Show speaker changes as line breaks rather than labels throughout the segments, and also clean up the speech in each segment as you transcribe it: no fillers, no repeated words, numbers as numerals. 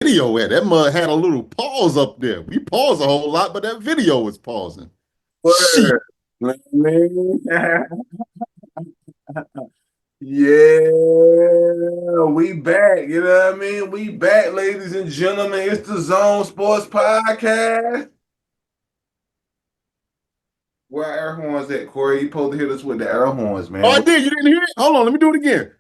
video at? That mud had a little pause up there. We pause a whole lot, but that video was pausing. Shit.
Word. Man. Yeah, we back. You know what I mean? We back, ladies and gentlemen. It's the Zone Sports Podcast. Where our air horns at, Corey? You supposed to hit us with the air horns,
Oh,
man.
I did. You didn't hear it? Hold on. Let me do it again.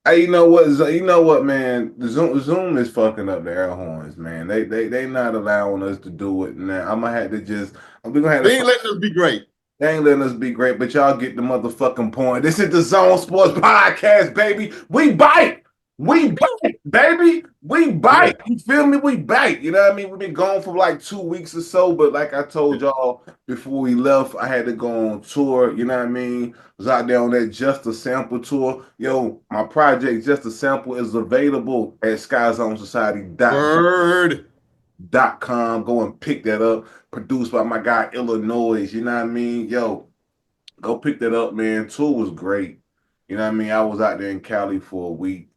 Hey, you know what? You know what, man? The Zoom is fucking up the air horns, man. They not allowing us to do it now. I'm gonna have to just. We're gonna have
They
to.
ain't letting us be great.
They ain't letting us be great, but y'all get the motherfucking point. This is the Zone Sports Podcast, baby. We bite. We bite, baby. We
Yeah.
bite. You feel me? We bite. You know what I mean? We've been gone for like 2 weeks or so, but like I told y'all before we left, I had to go on tour. You know what I mean? Was out there on that Just a Sample tour. Yo, my project Just a Sample is available at
Word.
Skyzone.Society.com. Go and pick that up. Produced by my guy Illinois. You know what I mean? Yo, go pick that up, man. Tour was great. You know what I mean? I was out there in Cali for a week.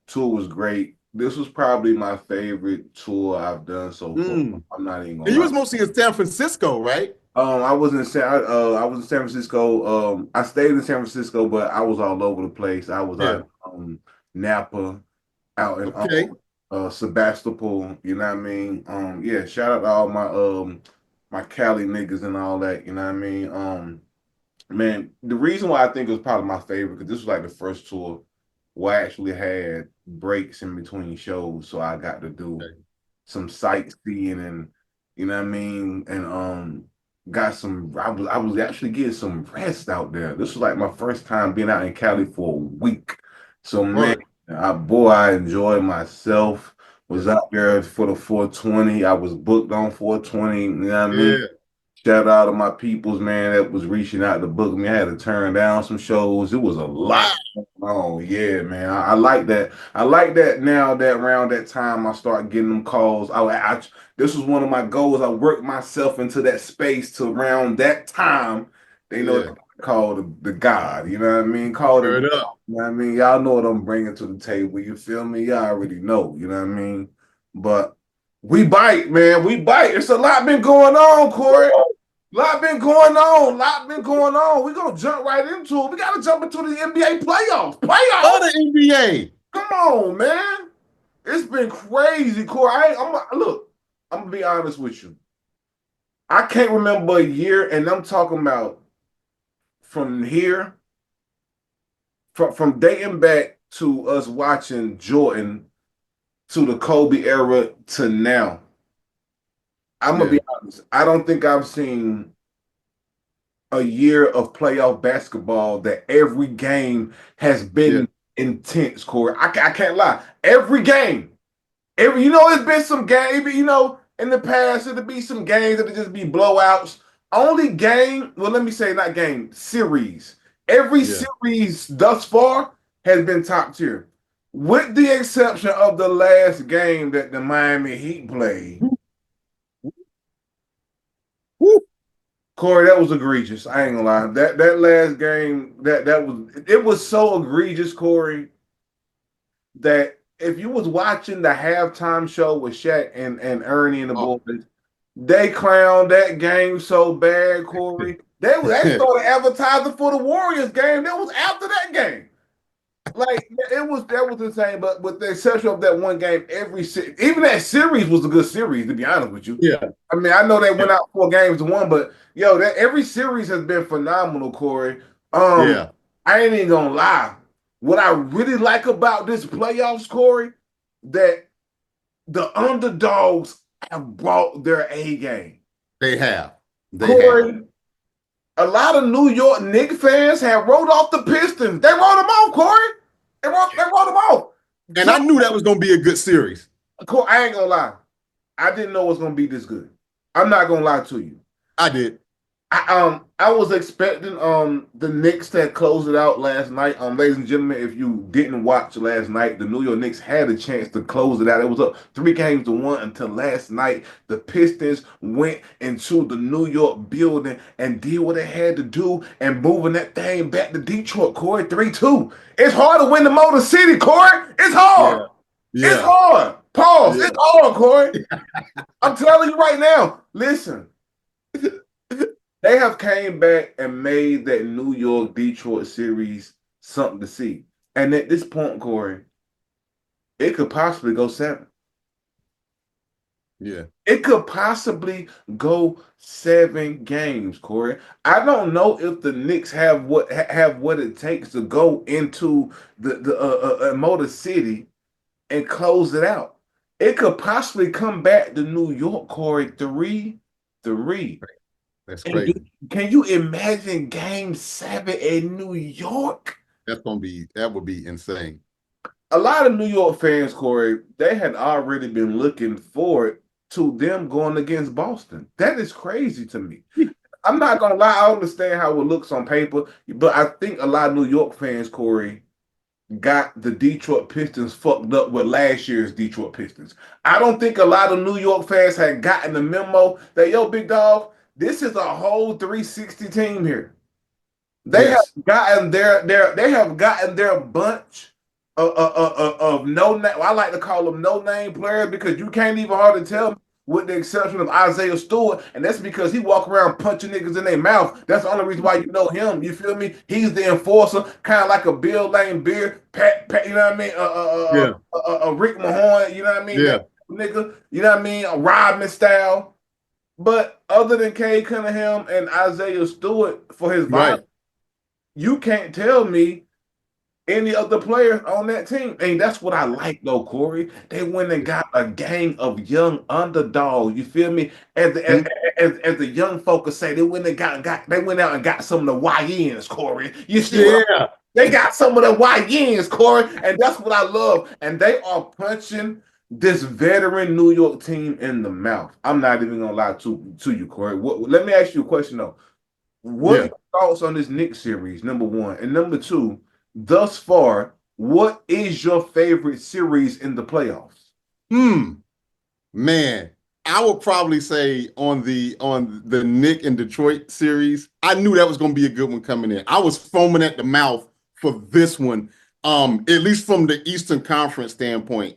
Tour was great. This was probably my favorite tour I've done so far.
Mm.
I'm not even
And
gonna
you
lie.
was mostly in San Francisco, right?
I was in San Francisco. I stayed in San Francisco, but I was all over the place. I was
Yeah.
out Napa, out in
Okay.
Sebastopol. You know what I mean? Yeah. Shout out to all my Cali niggas and all that. You know what I mean? Man, the reason why I think it was probably my favorite because this was like the first tour where I actually had breaks in between shows, so I got to do
Okay.
some sightseeing and you know what I mean, and got some. I was actually getting some rest out there. This was like my first time being out in Cali for a week, so man,
Word.
I enjoyed myself. Was out there for the 420. I was booked on 420. You know what I mean?
Yeah.
Shout out to my peoples, man, that was reaching out to book me. I had to turn down some shows. It was a lot
Wow.
going on. Yeah, man. I like that. I like that now that around that time I start getting them calls. This was one of my goals. I worked myself into that space to around that time. They know
Yeah.
what they call the God. You know what I mean? Call the
Word
God.
up.
You know what I mean? Y'all know what I'm bringing to the table. You feel me? Y'all already know. You know what I mean? But we bite, man. We bite. It's a lot been going on, Corey. Lot been going on. Lot been going on. We're gonna jump right into it. We gotta jump into the NBA playoffs. Playoffs?
Other NBA.
Come on, man. It's been crazy, Corey. Look, I'm gonna be honest with you. I can't remember a year, and I'm talking about from here, from dating back to us watching Jordan to the Kobe era to now. I'm gonna
Yeah.
be honest. I don't think I've seen a year of playoff basketball that every game has
Yeah.
been intense, Corey. I can't lie. Every game, there's been some game, in the past, it'll be some games that'll just be blowouts. Only game, well, let me say not game, series. Every
Yeah.
series thus far has been top tier. With the exception of the last game that the Miami Heat played.
Woo.
Corey, that was egregious. I ain't gonna lie. That last game, it was so egregious, Corey, that if you was watching the halftime show with Shaq and Ernie and the
Oh.
boys, they clowned that game so bad, Corey. They started advertising for the Warriors game. That was after that game. Like that was insane. But with the exception of that one game, even that series was a good series. To be honest with you,
Yeah.
I mean, I know they
Yeah.
went out 4 games to one, but yo, that every series has been phenomenal, Corey. Um,
Yeah.
I ain't even gonna lie. What I really like about this playoffs, Corey, that the underdogs have brought their A game.
They have. They have.
Corey, a lot of New York Knicks fans have wrote off the Pistons. They wrote them off, Corey. They wrote them off.
And I
Just,
knew that was going to be a good series.
Corey, I ain't gonna lie. I didn't know it was gonna be this good. I'm not gonna lie to you.
I did.
I was expecting the Knicks to close it out last night. Ladies and gentlemen, if you didn't watch last night, the New York Knicks had a chance to close it out. It was up 3 games to 1 until last night. The Pistons went into the New York building and did what they had to do and moving that thing back to Detroit, Corey, 3-2. It's hard to win the Motor City, Corey. It's hard.
Yeah.
It's
Yeah.
hard. Pause.
Yeah.
It's hard, Corey. I'm telling you right now. Listen, they have came back and made that New York Detroit series something to see. And at this point, Corey, it could possibly go seven.
Yeah.
It could possibly go 7 games, Corey. I don't know if the Knicks have what it takes to go into the Motor City and close it out. It could possibly come back to New York, Corey, 3-3.
That's
And you,
crazy.
can you imagine game 7 in New York?
That would be insane.
A lot of New York fans, Corey, they had already been looking forward to them going against Boston. That is crazy to me. I'm not gonna lie, I understand how it looks on paper, but I think a lot of New York fans, Corey, got the Detroit Pistons fucked up with last year's Detroit Pistons. I don't think a lot of New York fans had gotten the memo that, yo, big dog, this is a whole 360 team here. They have
Yes.
gotten their bunch of no name. I like to call them no name players because you can't even hardly tell, with the exception of Isaiah Stewart, and that's because he walk around punching niggas in their mouth. That's the only reason why you know him. You feel me? He's the enforcer, kind of like a Bill Lane Beard, Pat, you know what I mean?
Yeah.
Rick Mahorn, you know what I mean? That
Yeah.
nigga, you know what I mean? A Rodman style. But other than Cade Cunningham and Isaiah Stewart for his violence,
Right.
you can't tell me any other players on that team. And that's what I like though, Corey. They went and got a gang of young underdogs. You feel me? As the,
Mhm.
as the young folks say, they went and got they went out and got some of the YNs, Corey. You see what
Yeah.
they got some of the YNs, Corey, and that's what I love. And they are punching this veteran New York team in the mouth. I'm not even gonna lie to you, Corey. Let me ask you a question though. What are
Yeah.
your thoughts on this Knicks series? Number one, and number two, thus far, what is your favorite series in the playoffs?
Hmm. Man, I would probably say on the Nick and Detroit series, I knew that was going to be a good one coming in. I was foaming at the mouth for this one, at least from the Eastern Conference standpoint,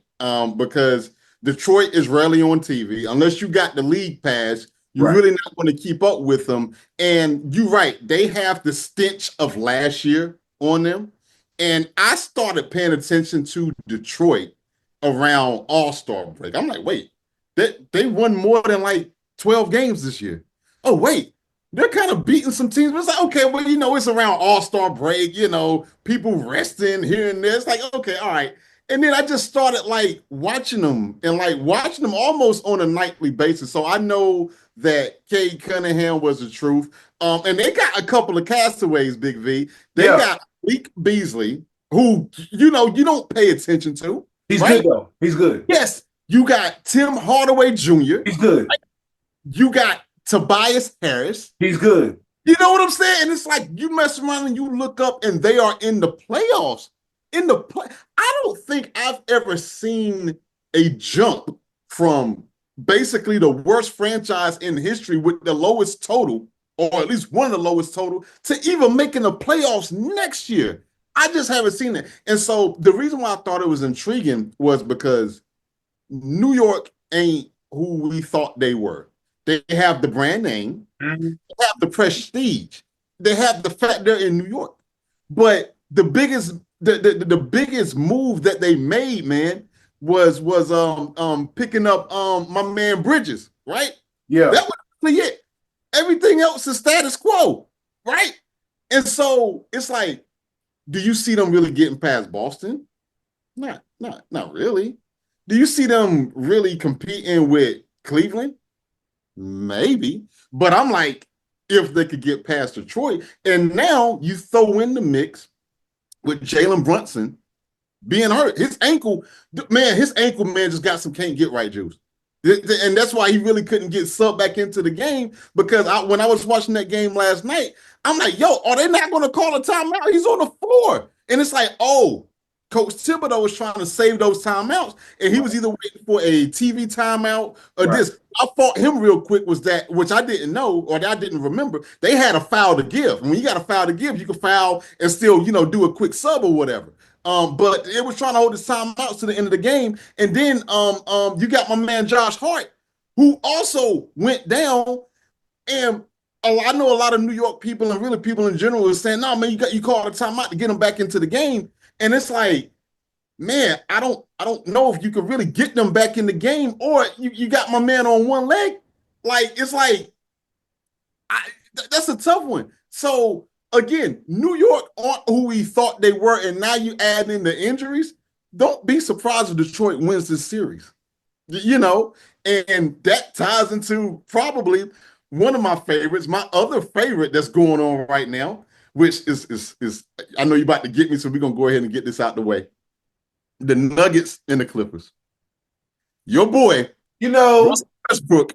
because Detroit is rarely on TV unless you got the league pass. You're
Right.
really not going to keep up with them. And you're right, they have the stench of last year on them. And I started paying attention to Detroit around All-Star break. I'm like, wait, they won more than like 12 games this year. Oh, wait, they're kind of beating some teams. But it's like, okay, well, it's around All-Star break, people resting here and there. It's like, okay, all right. And then I just started like watching them and like watching them almost on a nightly basis. So I know that Cade Cunningham was the truth. And they got a couple of castaways, Big V. They
Yeah,
got Leak Beasley, who you don't pay attention to,
he's good
right?
though. He's good.
Yes, you got Tim Hardaway Jr.
He's good.
You got Tobias Harris.
He's good.
You know what I'm saying? And it's like you mess around and you look up and they are in the playoffs. I don't think I've ever seen a jump from basically the worst franchise in history with the lowest total, or at least one of the lowest total, to even making the playoffs next year. I just haven't seen it. And so the reason why I thought it was intriguing was because New York ain't who we thought they were. They have the brand name,
Mhm.
they have the prestige, they have the fact they're in New York. But the biggest move that they made, man, was picking up my man Bridges, right?
Yeah.
That was really it. Everything else is status quo, right? And so it's like, do you see them really getting past Boston? Not really. Do you see them really competing with Cleveland? Maybe. But I'm like, if they could get past Detroit, and now you throw in the mix with Jalen Brunson being hurt. His ankle man just got some can't get right juice. And that's why he really couldn't get subbed back into the game because when I was watching that game last night, I'm like, yo, are they not going to call a timeout? He's on the floor. And it's like, oh, Coach Thibodeau was trying to save those timeouts, and he
Right.
was either waiting for a TV timeout or
Right.
this. I fought him real quick was that, which I didn't know or that I didn't remember. They had a foul to give. And when you got a foul to give, you can foul and still, do a quick sub or whatever. But it was trying to hold his timeouts to the end of the game. And then you got my man Josh Hart, who also went down. And I know a lot of New York people and really people in general is saying, "No, man, you called a timeout to get him back into the game." And it's like, man, I don't know if you could really get them back in the game, or you got my man on one leg. Like it's like that's a tough one. So again, New York aren't who we thought they were, and now you add in the injuries. Don't be surprised if Detroit wins this series. You know, and that ties into probably one of my favorites, my other favorite that's going on right now, which is I know you're about to get me, so we're gonna go ahead and get this out the way. The Nuggets and the Clippers. Your boy,
You know,
Russell Westbrook.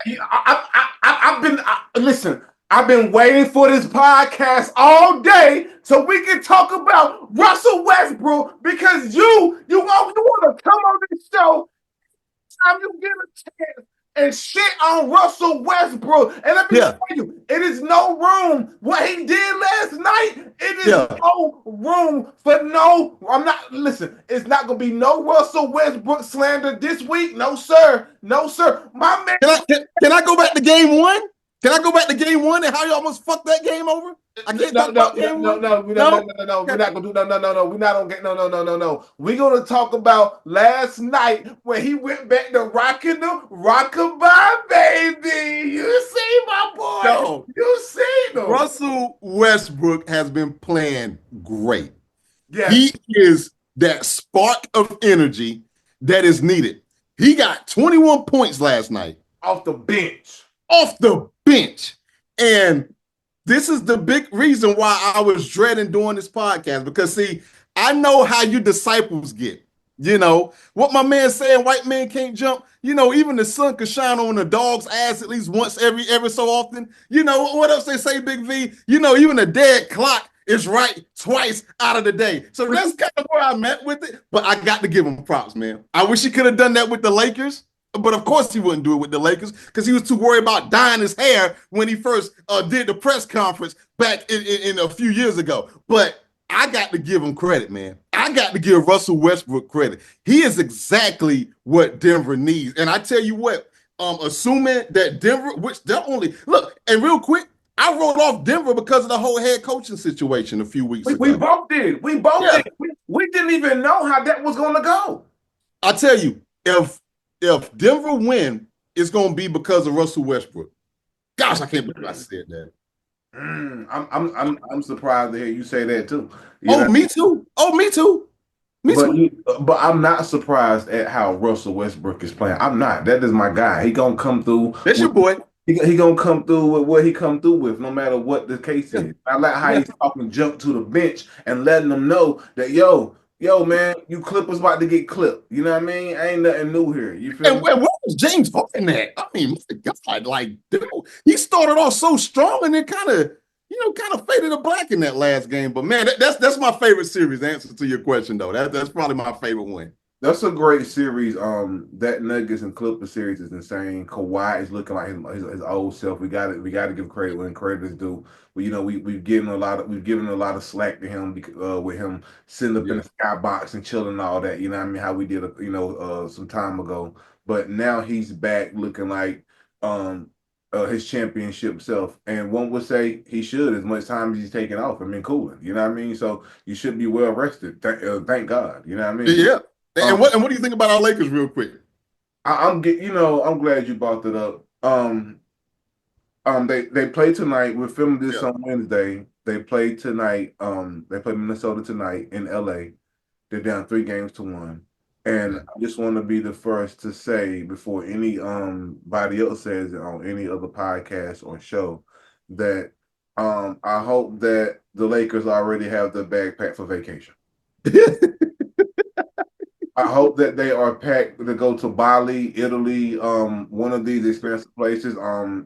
I've been listen. I've been waiting for this podcast all day so we can talk about Russell Westbrook because you want to come on this show time you get a chance and shit on Russell Westbrook. And let me
Yeah,
tell you, it is no room. What he did last night, it is
yeah.
no room for no. I'm not, listen, it's not going to be no Russell Westbrook slander this week. No, sir. No, sir. My man.
Can I go back to game one? Can I go back to game one and how you almost fucked that game over? I can't
No,
talk
no,
about
no,
game
no,
one.
no, no, no,
No.
no, no. We're not gonna do no. We're not gonna get no. We're gonna talk about last night when he went back to rocking the rockabye, baby. You see, my boy.
No.
You see them.
Russell Westbrook has been playing great.
Yes,
He is that spark of energy that is needed. He got 21 points last night
off the bench.
off the bench. And this is the big reason why I was dreading doing this podcast because, see, I know how you disciples get. You know, what my man saying, white man can't jump. You know, even the sun could shine on a dog's ass at least once every so often. You know, what else they say, Big V? You know, even a dead clock is right twice out of the day. So that's kind of where I'm at with it. But I got to give him props, man. I wish he could have done that with the Lakers. But of course he wouldn't do it with the Lakers because he was too worried about dyeing his hair when he first did the press conference back in a few years ago. But I got to give him credit, man. I got to give Russell Westbrook credit. He is exactly what Denver needs. And I tell you what, assuming that Denver, which they're only look, and real quick, I wrote off Denver because of the whole head coaching situation a few weeks
We
ago.
both did. We both did. We didn't even know how that was going to go.
I tell you, if Denver win, it's going to be because of Russell Westbrook. Gosh, I can't believe I said that.
I'm surprised to hear you say that too.
Me too. Me too.
But I'm not surprised at how Russell Westbrook is playing. I'm not. That is my guy. He gonna come through.
That's your boy.
He gonna come through with what he come through with, no matter what the case is. I like how he's talking jump to the bench and letting them know that yo, man, you Clippers about to get clipped. You know what I mean? Ain't nothing new here. You feel me?
Where was James Harden at? I mean, my God, like, dude, he started off so strong and then kind of faded to black in that last game. But man, that's my favorite series. Answer to your question, though, that's probably my favorite one.
That's a great series. That Nuggets and Clippers series is insane. Kawhi is looking like his old self. We got to give credit when credit is due. But we've given a lot of slack to him with him sitting up in the skybox and chilling and all that. You know what I mean? How we did some time ago. But now he's back looking like his championship self. And one would say he should as much time as he's taking off. I mean, cooling. You know what I mean? So you should be well rested. Thank God. You know what I mean?
Yeah. And what do you think about our Lakers, real quick?
I'm glad you brought that up. They play tonight. We're filming this on Wednesday. They play tonight. They play Minnesota tonight in LA. They're down 3-1. And I just want to be the first to say before anybody else says it on any other podcast or show that I hope that the Lakers already have their bag packed for vacation. I hope that they are packed to go to Bali, Italy, one of these expensive places. I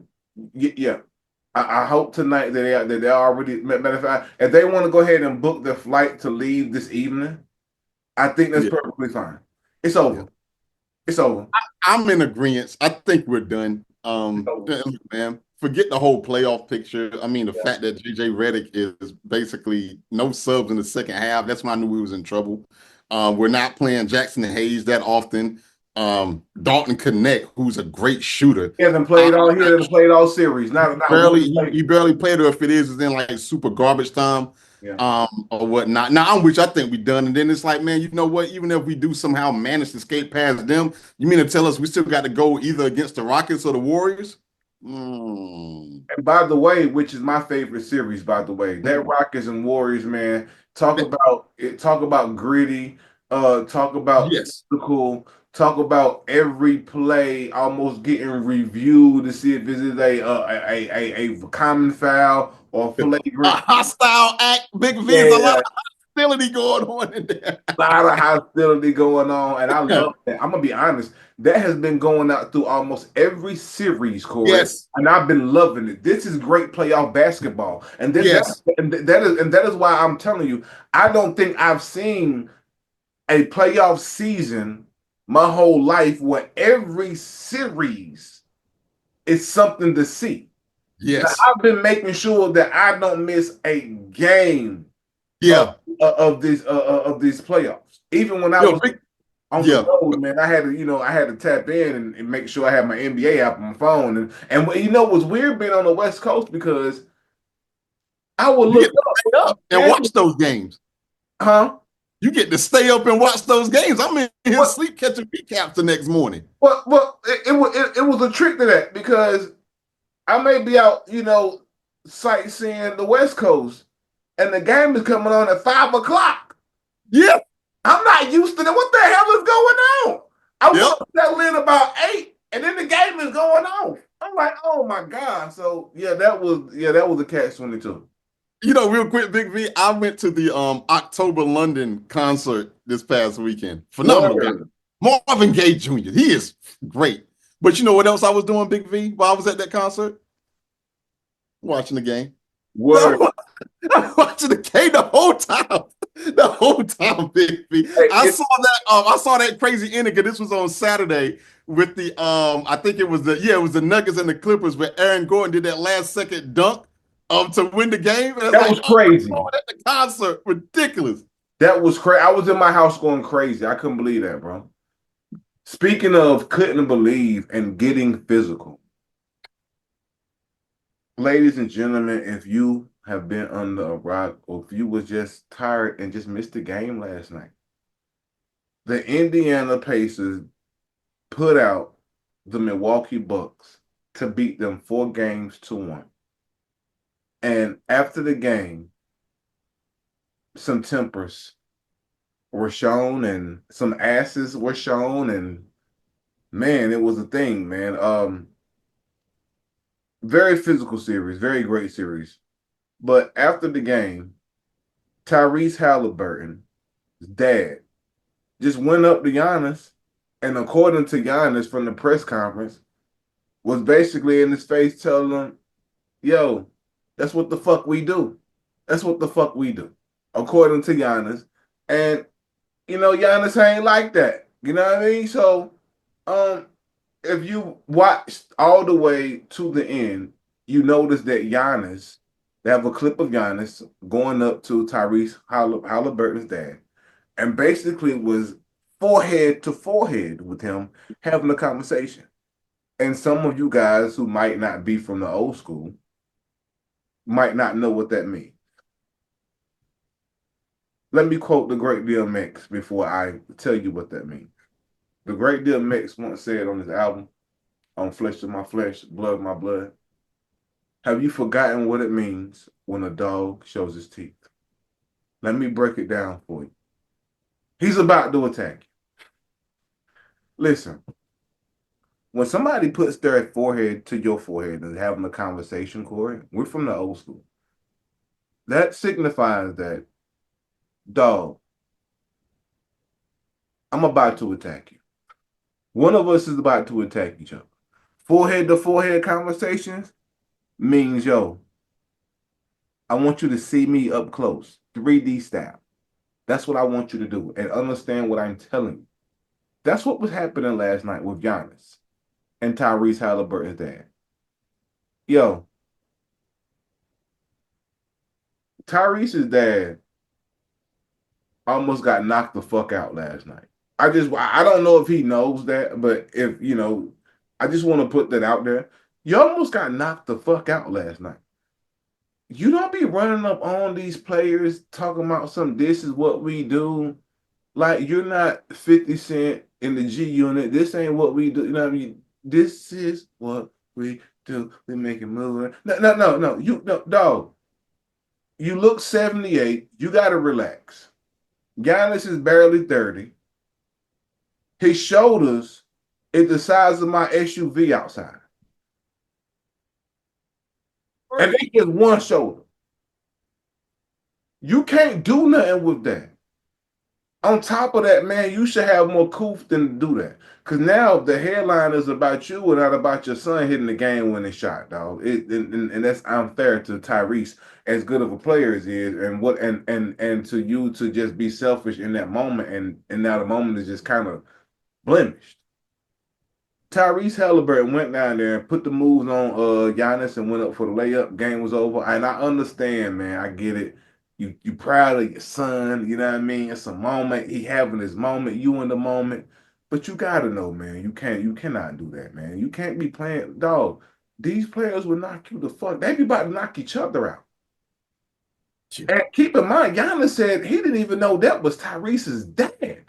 hope tonight that they already. Matter of fact, if they want to go ahead and book their flight to leave this evening, I think that's perfectly fine. It's over. Yeah. It's over.
I'm in agreement. I think we're done. Man, forget the whole playoff picture. I mean, the fact that JJ Redick is basically no subs in the second half. That's when I knew we was in trouble. We're not playing Jackson Hayes that often. Dalton Connect, who's a great shooter. Uh,
He hasn't played all series. Not one
he
play.
barely played, or if it is, it's in like super garbage time,
Yeah.
or whatnot. Now, which I think we done, and then it's like, man, you know what? Even if we do somehow manage to skate past them, you mean to tell us we still got to go either against the Rockets or the Warriors? Mm.
And by the way, which is my favorite series, by the way, that Rockets and Warriors, man, talk about gritty, talk about
Yes.
physical, talk about every play almost getting reviewed to see if this is a common foul or
A
flagrant.
hostile act, Big V is a lot
Yeah,
of hostility going on in there.
a lot of hostility going on, and I love that. I'm gonna be honest, that has been going out through almost every series, Corey,
Yes,
and I've been loving it. This is great playoff basketball, and
yes,
that is why I'm telling you, I don't think I've seen a playoff season my whole life where every series is something to see. Now,
yes,
I've been making sure that I don't miss a game of
yeah.
of these playoffs, even when I
Yo,
was
big,
on the
yeah.
road, man, I had to tap in and make sure I had my NBA app on my phone. And you know, it was weird being on the West Coast because I would
You
look
get to
up,
stay up and watch those games.
huh?
You get to stay up and watch those games. I'm in his
What?
sleep catching recaps the next morning.
It was a trick to that because I may be out, sightseeing the West Coast, and the game is coming on at 5 o'clock.
Yeah,
I'm not used to that. What the hell is going on? I
yep.
want to settle in about 8, and then the game is going on. I'm like, oh my god! So that was a catch 22.
Real quick, Big V, I went to the October London concert this past weekend. Phenomenal guy.
Word,
Marvin Gaye Jr. He is great. But you know what else I was doing, Big V, while I was at that concert? Watching the game.
word.
No, I'm watching the game the whole time. The whole time, Big V.
Hey,
I saw that crazy ending because this was on Saturday with the I think it was the Nuggets and the Clippers where Aaron Gordon did that last second dunk to win the game. And it's
that
like,
was
oh my
crazy.
God, at the concert. Ridiculous.
That was crazy. I was in my house going crazy. I couldn't believe that, bro. Speaking of couldn't believe and getting physical, ladies and gentlemen, if you have been under a rock or if you was just tired and just missed the game last night, the Indiana Pacers put out the Milwaukee Bucks to beat them 4 games to 1. And after the game, some tempers were shown and some asses were shown, and man, it was a thing, man. Very physical series, very great series. But after the game, Tyrese Halliburton's dad just went up to Giannis, and according to Giannis from the press conference, was basically in his face telling him, yo, that's what the fuck we do. That's what the fuck we do, according to Giannis. And, Giannis ain't like that. You know what I mean? So, um, if you watched all the way to the end, you notice that they have a clip of Giannis going up to Tyrese Halliburton's dad and basically was forehead to forehead with him having a conversation. And some of you guys who might not be from the old school might not know what that means. Let me quote the great DMX before I tell you what that means. The great DMX once said on his album, on Flesh of My Flesh, Blood of My Blood, have you forgotten what it means when a dog shows his teeth? Let me break it down for you. He's about to attack you. Listen, when somebody puts their forehead to your forehead and having a conversation, Corey, we're from the old school. That signifies that, dog, I'm about to attack you. One of us is about to attack each other. Forehead to forehead conversations means, yo, I want you to see me up close, 3D style. That's what I want you to do and understand what I'm telling you. That's what was happening last night with Giannis and Tyrese Halliburton's dad. Yo, Tyrese's dad almost got knocked the fuck out last night. I don't know if he knows that, but if I just want to put that out there. You almost got knocked the fuck out last night. You don't be running up on these players talking about some this is what we do. Like you're not 50 Cent in the G Unit. This ain't what we do. You know what I mean? This is what we do. We make it move. No, no, no, no. You no dog. You look 78. You gotta relax. Giannis is barely 30. His shoulders is the size of my SUV outside. And they get one shoulder. You can't do nothing with that. On top of that, man, you should have more coof than to do that. Because now the headline is about you and not about your son hitting the game winning shot, dog. And that's unfair to Tyrese, as good of a player as he is, and to you to just be selfish in that moment, and now the moment is just kind of blemished. Tyrese Halliburton went down there and put the moves on Giannis and went up for the layup. Game was over. And I understand, man. I get it. You proud of your son, you know what I mean? It's a moment. He having his moment, you in the moment. But you gotta know, man, you cannot do that, man. You can't be playing, dog. These players will knock you the fuck. They be about to knock each other out. And keep in mind, Giannis said he didn't even know that was Tyrese's dad.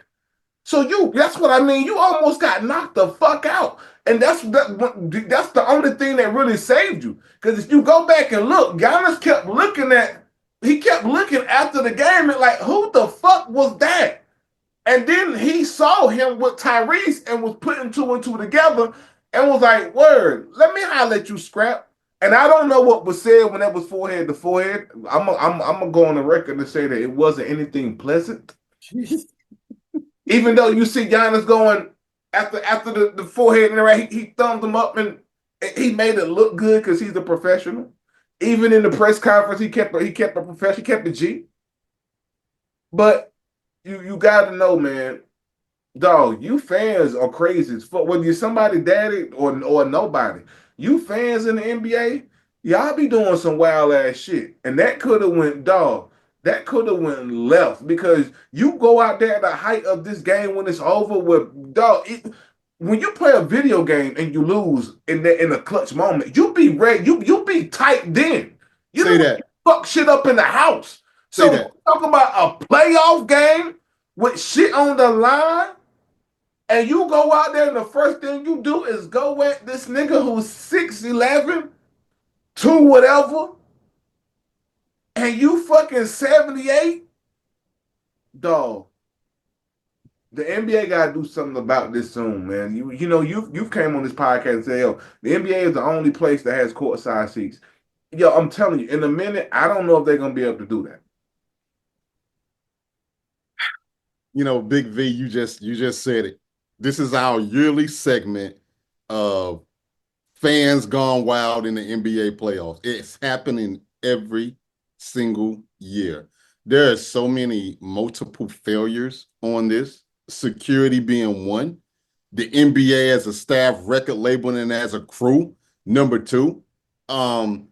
So that's what I mean. You almost got knocked the fuck out. And that's the only thing that really saved you. Because if you go back and look, Giannis he kept looking after the game and like, who the fuck was that? And then he saw him with Tyrese and was putting two and two together and was like, word, let me holler at you, Scrap. And I don't know what was said when that was forehead to forehead. I'm gonna go on the record to say that it wasn't anything pleasant. Even though you see Giannis going after the forehead and right, he thumbed him up and he made it look good because he's a professional. Even in the press conference, he kept a professional, he kept a G. But you got to know, man, dog, you fans are crazy as fuck. Whether you're somebody daddy or nobody, you fans in the NBA, y'all be doing some wild ass shit. And that could have went dog. That could have went left because you go out there at the height of this game when it's over with dog. When you play a video game and you lose in a clutch moment, you be ready. You be tight then. You
Say
don't
that.
fuck shit up in the house.
Say
So
that.
talk about a playoff game with shit on the line, and you go out there and the first thing you do is go at this nigga who's 6'11", 2 whatever, and you fucking 78, dog. The NBA gotta do something about this soon, man. You've came on this podcast and said, yo, the NBA is the only place that has courtside seats. Yo, I'm telling you, in a minute, I don't know if they're gonna be able to do that.
Big V, you just said it. This is our yearly segment of fans gone wild in the NBA playoffs. It's happening every single year. There are so many multiple failures on this, security being one, the NBA as a staff, record label, and as a crew, number two. And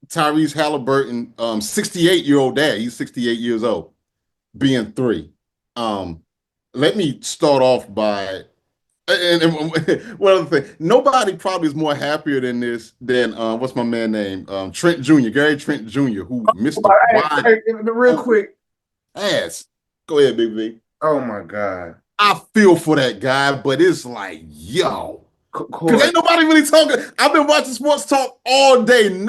Tyrese Halliburton, 68-year-old dad, he's 68 years old, being three. Let me start off by one other thing. Nobody probably is more happier than this than what's my man name? Trent Jr., Gary Trent Jr., who missed a wide
Real quick.
ass. Go ahead, Big V.
Oh my God.
I feel for that guy, but it's like, yo, because
Corey,
ain't nobody really talking. I've been watching sports talk all day.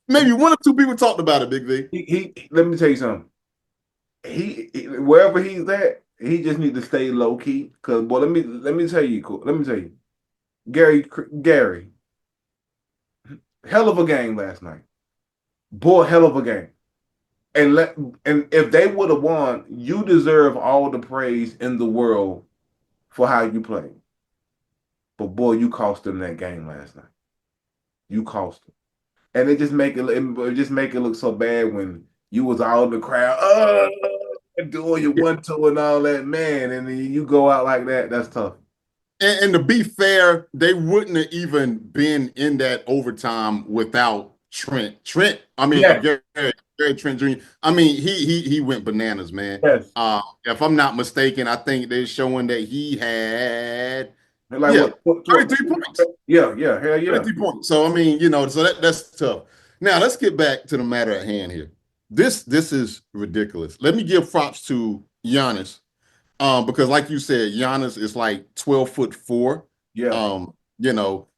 Maybe one or two people talked about it, Big V.
let me tell you something. Wherever he's at, he just need to stay low key. Cause boy, let me tell you, cool. Let me tell you, Gary, hell of a game last night. Boy, hell of a game. And if they would have won, you deserve all the praise in the world for how you played. But boy, you cost them that game last night. You cost them, and it just make it look so bad when you was all in the crowd, doing your 1-2 and all that, man, and then you go out like that. That's tough.
And to be fair, they wouldn't have even been in that overtime without Trent. I mean,
Yeah,
Gary Gary Trent Jr. I mean, he went bananas, man.
Yes.
If I'm not mistaken, I think they're showing that he had,
And like
yeah,
what
33 points.
yeah, yeah, hell yeah.
33 points. So I mean, so that's tough. Now let's get back to the matter at hand here. This is ridiculous. Let me give props to Giannis. Because like you said, Giannis is like 12'4".
Yeah,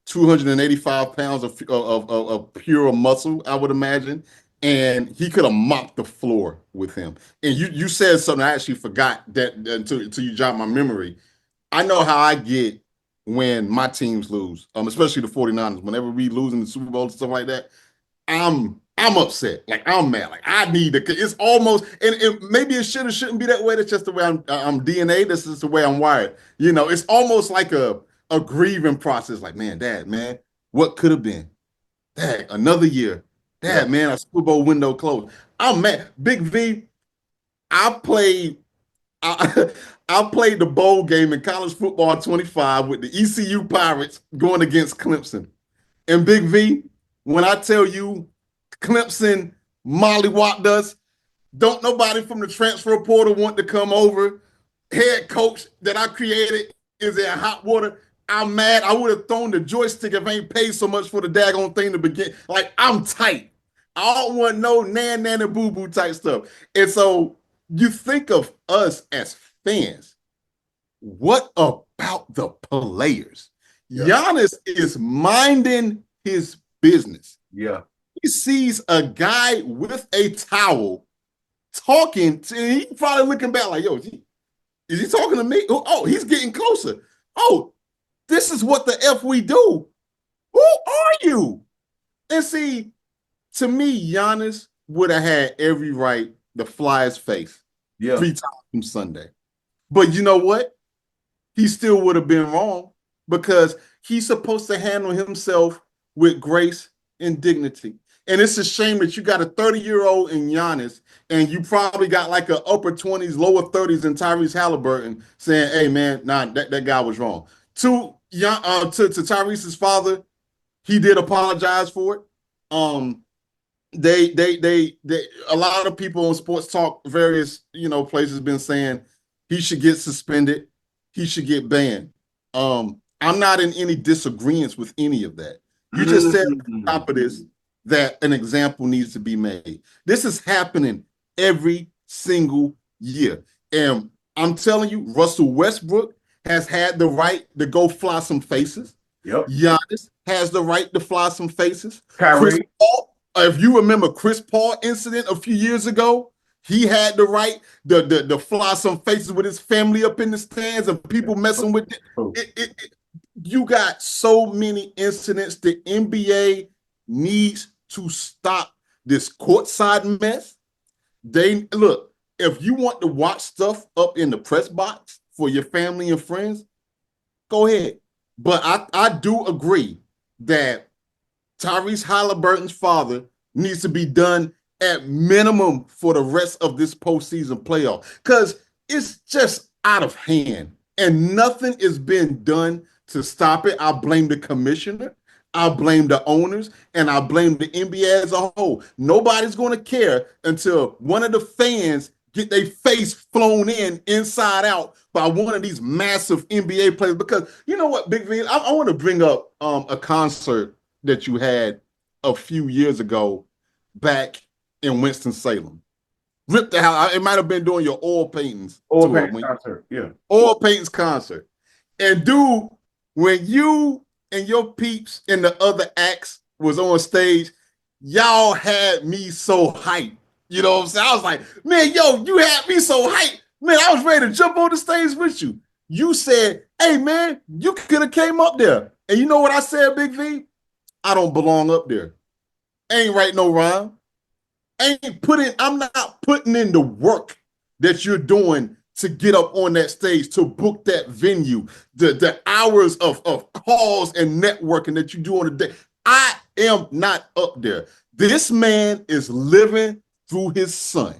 285 pounds of pure muscle, I would imagine. And he could have mopped the floor with him. And you said something I actually forgot that until you jogged my memory. I know how I get when my teams lose, especially the 49ers. Whenever we lose in the Super Bowl and stuff like that, I'm upset. Like I'm mad. Like I need to. It's almost and maybe it should or shouldn't be that way. That's just the way I'm DNA. This is the way I'm wired. It's almost like a grieving process. Like man, Dad, man, what could have been? Dad, another year.
yeah.
Dad, man, a Super Bowl window closed. I'm mad. Big V. I played. I, I played the bowl game in college football 25 with the ECU Pirates going against Clemson. And Big V, when I tell you Clemson mollywopped us, don't nobody from the transfer portal want to come over. Head coach that I created is in hot water. I'm mad. I would have thrown the joystick if I ain't paid so much for the daggone thing to begin. Like, I'm tight. I don't want no nan, nan, and boo boo type stuff. And so you think of us as fans. What about the players?
Yeah,
Giannis is minding his business.
yeah,
He sees a guy with a towel talking to him. He probably looking back like, yo, is he talking to me? Oh, he's getting closer. Oh, this is what the F we do. Who are you? And see, to me, Giannis would have had every right to fly his face
yeah.
3 times from Sunday. But you know what? He still would have been wrong because he's supposed to handle himself with grace and dignity. And it's a shame that you got a 30-year-old in Giannis and you probably got like an upper 20s, lower 30s in Tyrese Halliburton saying, hey, man, nah, that guy was wrong. To Tyrese's father, he did apologize for it. They a lot of people on sports talk, various places been saying he should get suspended, he should get banned. I'm not in any disagreements with any of that. You just said at the top of this that an example needs to be made. This is happening every single year, and I'm telling you, Russell Westbrook has had the right to go fly some faces.
Yep.
Giannis has the right to fly some faces. Chris
Kyrie.
Paul, if you remember Chris Paul incident a few years ago, he had the right to fly some faces with his family up in the stands and people messing with it. You got so many incidents. The NBA needs to stop this courtside mess. They look, if you want to watch stuff up in the press box for your family and friends, go ahead. But I do agree that Tyrese Halliburton's father needs to be done at minimum for the rest of this postseason playoff because it's just out of hand and nothing is being done to stop it. I blame the commissioner, I blame the owners, and I blame the NBA as a whole. Nobody's going to care until one of the fans get their face flown inside out by one of these massive NBA players. Because you know what, Big V, I want to bring up a concert that you had a few years ago back in Winston-Salem. Rip the house. It might have been doing your oil paintings tour.
Concert. Yeah.
Oil paintings concert. And dude, when you and your peeps and the other acts was on stage, y'all had me so hyped. You know what I'm saying? I was like, man, yo, you had me so hyped. Man, I was ready to jump on the stage with you. You said, hey, man, you could have came up there. And you know what I said, Big V? I don't belong up there. Ain't write no rhyme. I'm not putting in the work that you're doing to get up on that stage, to book that venue, the hours of calls and networking that you do on a day. I am not up there. This man is living through his son.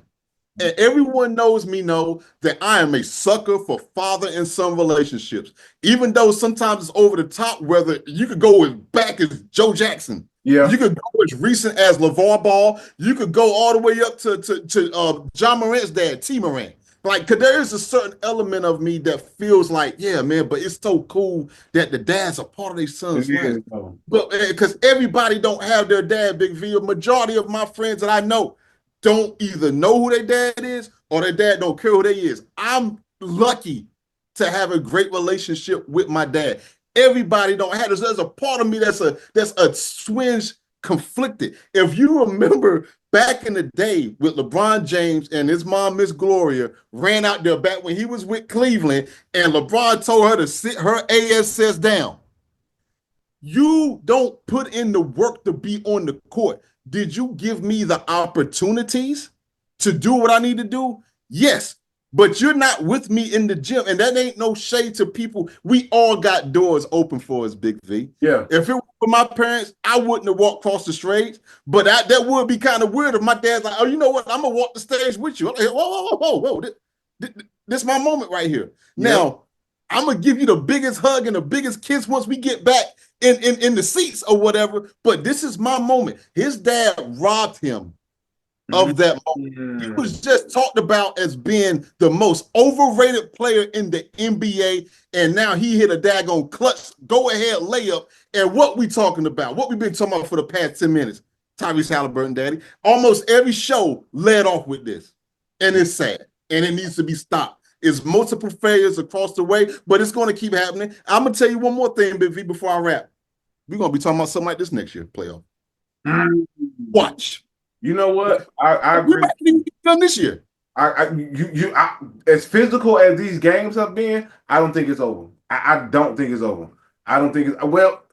And everyone knows me know that I am a sucker for father and son relationships. Even though sometimes it's over the top, whether you could go as back as Joe Jackson
Yeah.
You could go as recent as LeVar Ball. You could go all the way up to John Morant's dad, T. Morant. Like, cause there is a certain element of me that feels like, yeah, man, but it's so cool that the dads are part of their
It
son's life.
is.
But because everybody don't have their dad, Big V. A majority of my friends that I know don't either know who their dad is or their dad don't care who they is. I'm lucky to have a great relationship with my dad. Everybody don't have this. There's a part of me that's a swinge conflicted. If you remember back in the day with LeBron James and his mom, Miss Gloria, ran out there back when he was with Cleveland, and LeBron told her to sit her ass down. You don't put in the work to be on the court. Did you give me the opportunities to do what I need to do? Yes. But you're not with me in the gym. And that ain't no shade to people. We all got doors open for us, Big V.
Yeah.
If it were for my parents, I wouldn't have walked across the stage. But that would be kind of weird if my dad's like, oh, you know what? I'm going to walk the stage with you. I'm like, whoa, whoa, whoa, whoa. This is my moment right here.
Yep.
Now, I'm going to give you the biggest hug and the biggest kiss once we get back in the seats or whatever. But this is my moment. His dad robbed him of that moment. He
Mm.
was just talked about as being the most overrated player in the NBA, and now he hit a daggone clutch, go ahead layup. And what we talking about? What we've been talking about for the past 10 minutes? Tyrese Halliburton, daddy. Almost every show led off with this, and it's sad, and it needs to be stopped. It's multiple failures across the way, but it's going to keep happening. I'm gonna tell you one more thing, Big V, before I wrap. We're gonna be talking about something like this next year, playoff.
Mm.
Watch.
You know what? I
We
agree.
might even get done this year.
As physical as these games have been, I don't think it's over. I don't think it's over. I don't think it's well.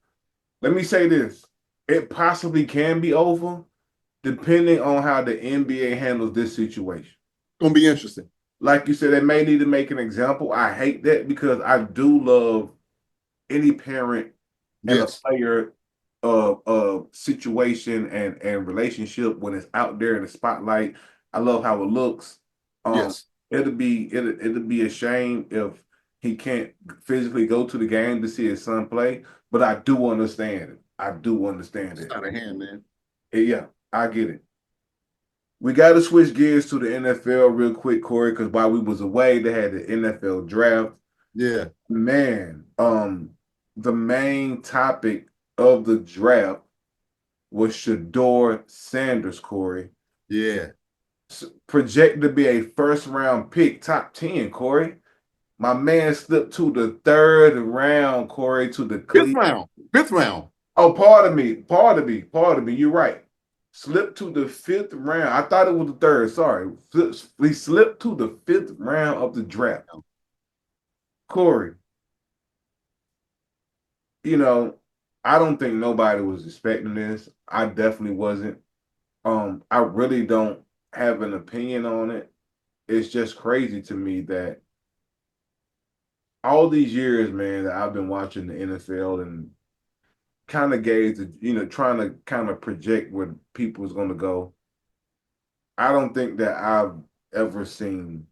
Let me say this: it possibly can be over, depending on how the NBA handles this situation.
Gonna be interesting.
Like you said, they may need to make an example. I hate that because I do love any parent and a
Yes.
player situation and relationship when it's out there in the spotlight. I love how it looks. Um,
Yes.
it'll be a shame if he can't physically go to the game to see his son play. But I do understand it. I do understand
It's
it.
out of hand, man.
Yeah, I get it. We got to switch gears to the NFL real quick, Corey, because while we was away, they had the NFL draft.
Yeah.
Man, the main topic of the draft was Shedur Sanders, Corey.
Yeah.
Projected to be a first round pick, top 10, Corey. My man slipped to the third round, Corey, to the
Fifth
Cleveland.
round. Fifth round.
Oh, pardon me. You're right. Slipped to the fifth round. I thought it was the third. Sorry. He slipped to the fifth round of the draft. Corey, you know, I don't think nobody was expecting this. I definitely wasn't. I really don't have an opinion on it. It's just crazy to me that all these years, man, that I've been watching the NFL and kind of gauge, trying to kind of project where people is going to go. I don't think that I've ever seen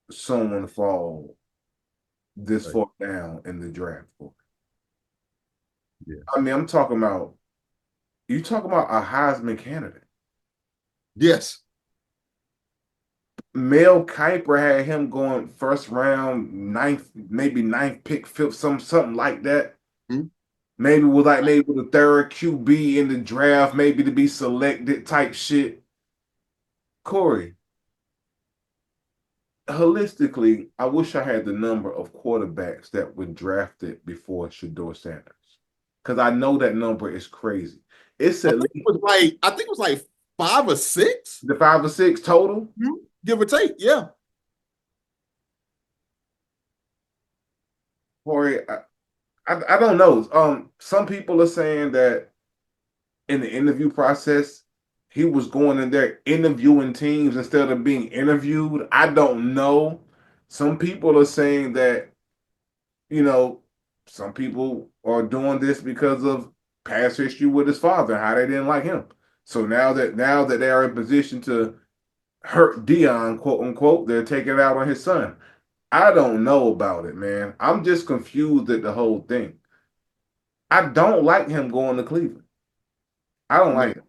someone fall this
Right.
far down in the draft.
Yeah.
I mean, you talking about a Heisman candidate.
Yes.
Mel Kiper had him going first round, ninth, maybe ninth pick, fifth, something like that.
Hmm?
Maybe with the third QB in the draft, maybe to be selected type shit. Corey, holistically, I wish I had the number of quarterbacks that were drafted before Shedur Sanders. Because I know that number is crazy. It's
I
at
think it
least
was like I think it was like 5 or 6.
the 5 or 6 total.
Give or take. Yeah.
Corey, I don't know. Some people are saying that in the interview process, he was going in there interviewing teams instead of being interviewed. I don't know. Some people are saying that, you know, some people are doing this because of past history with his father, how they didn't like him. So now that they are in position to hurt Dion, quote unquote, they're taking it out on his son. I don't know about it, man. I'm just confused at the whole thing. I don't like him going to Cleveland. I don't
You know,
like it.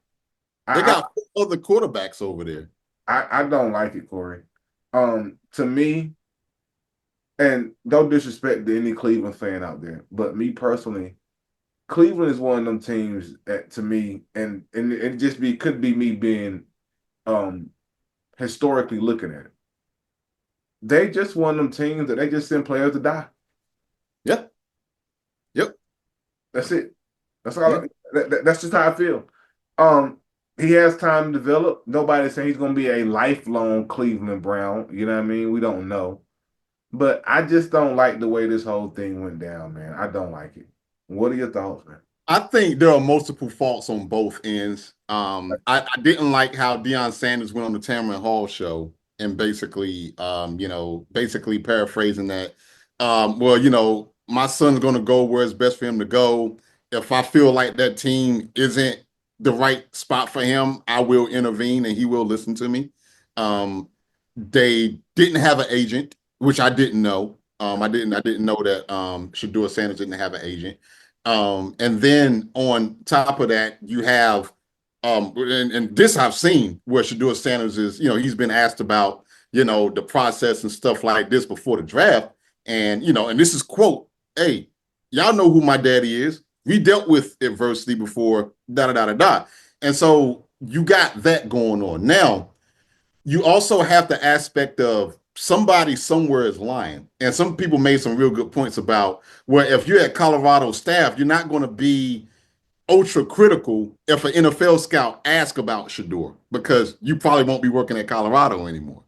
they
I
got four other quarterbacks over there.
I don't like it, Corey. To me, and no disrespect to any Cleveland fan out there, but me personally, Cleveland is one of them teams that to me, and it just be could be me being um historically looking at it. They just one of them teams that they just send players to die.
Yeah. Yep.
That's it. That's all.
Yeah.
That's just how I feel. Um, he has time to develop. Nobody's saying he's going to be a lifelong Cleveland Brown. You know what I mean? We don't know, but I just don't like the way this whole thing went down, man. I don't like it. What are your thoughts, man?
I think there are multiple faults on both ends. I didn't like how Deion Sanders went on the Tamron Hall show and basically, basically paraphrasing that, well, my son's going to go where it's best for him to go. If I feel like that team isn't the right spot for him, I will intervene and he will listen to me. Um, they didn't have an agent, which I didn't know. I didn't know that Shedur Sanders didn't have an agent. And then on top of that, you have and this I've seen where Shedur Sanders is, he's been asked about, the process and stuff like this before the draft. And, and this is quote, hey, y'all know who my daddy is. We dealt with adversity before, da da da da da. And so you got that going on. Now, you also have the aspect of somebody somewhere is lying. And some people made some real good points about where if you're at Colorado staff, you're not going to be ultra critical if an NFL scout asks about Shedur because you probably won't be working at Colorado anymore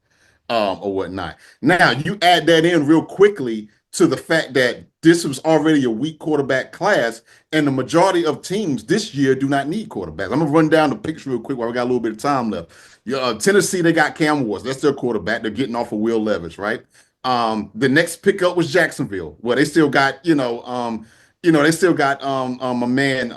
or whatnot. Now, you add that in real quickly to the fact that this was already a weak quarterback class, and the majority of teams this year do not need quarterbacks. I'm going to run down the picture real quick while we got a little bit of time left. Tennessee, they got Cam Ward. That's their quarterback. They're getting off of Will Levis, right? The next pickup was Jacksonville. Well, they still got, they still got a man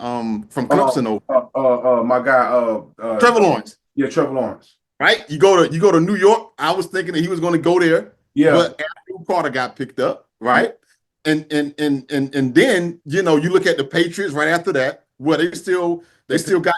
from Clemson over
My guy,
Trevor Lawrence,
yeah, Trevor Lawrence.
right? You go to New York. I was thinking that he was going to go there,
Yeah,
but Andrew Carter got picked up,
yeah,
right? And then you look at the Patriots right after that, where they still got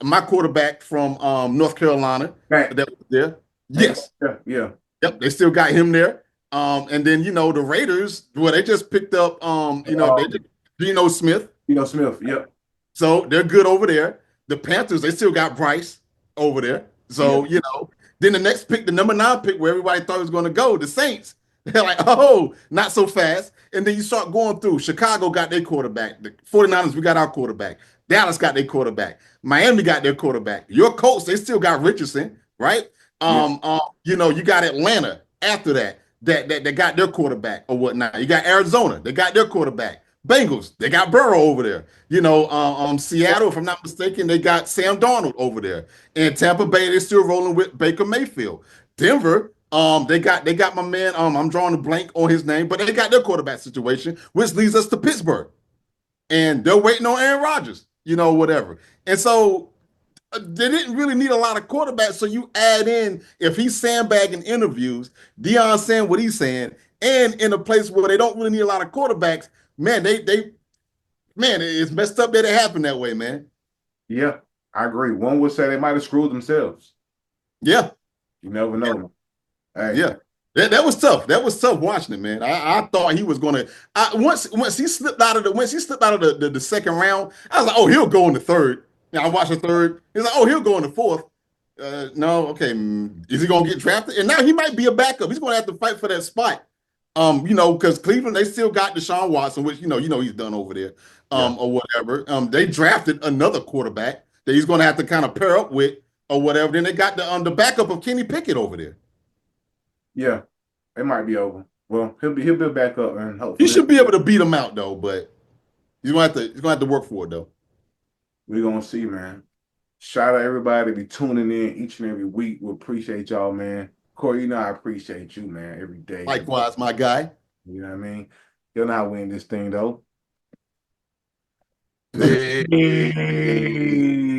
my quarterback from North Carolina
Hank,
that was there.
Hank,
Yes,
yeah, yeah,
yep, they still got him there. And then the Raiders, well, they just picked up they
um,
just Geno Smith.
Smith, yeah,
So they're good over there. The Panthers, they still got Bryce over there.
yeah,
So, then the next pick, the number 9 pick, where everybody thought it was going to go, the Saints. They're like, oh, not so fast. And then you start going through. Chicago got their quarterback. The 49ers, we got our quarterback. Dallas got their quarterback. Miami got their quarterback. Your Colts, they still got Richardson, right?
yeah,
You got Atlanta after that got their quarterback or whatnot. You got Arizona, they got their quarterback. Bengals, they got Burrow over there. Seattle, if I'm not mistaken, they got Sam Darnold over there. And Tampa Bay, they're still rolling with Baker Mayfield. Denver, they got my man. I'm drawing a blank on his name, but they got their quarterback situation, which leads us to Pittsburgh. And they're waiting on Aaron Rodgers, whatever. And so they didn't really need a lot of quarterbacks. So you add in, if he's sandbagging interviews, Deion saying what he's saying, and in a place where they don't really need a lot of quarterbacks, man, man, it's messed up that it happened that way, man.
yeah. I agree. One would say they might have screwed themselves.
Yeah,
You never know. Hey,
yeah. That was tough. That was tough watching it, man. I thought he was gonna. Once he slipped out of the second round, I was like, oh, he'll go in the third. I watched the third. He's like, oh, he'll go in the fourth. No, okay. Is he gonna get drafted? And now he might be a backup. He's gonna have to fight for that spot. Because Cleveland, they still got Deshaun Watson, which he's done over there,
yeah,
or whatever. They drafted another quarterback that he's gonna have to kind of pair up with or whatever. Then they got the backup of Kenny Pickett over there.
yeah. It might be over. Well, he'll be back up and
He
hopefully
should be able to beat him out though, but he's gonna have to work for it though.
we're gonna see, man. Shout out everybody be tuning in each and every week. We appreciate y'all, man. Corey, I appreciate you, man, every day.
Likewise, my guy.
You know what I mean? You'll not win this thing though.
Peace.
Peace.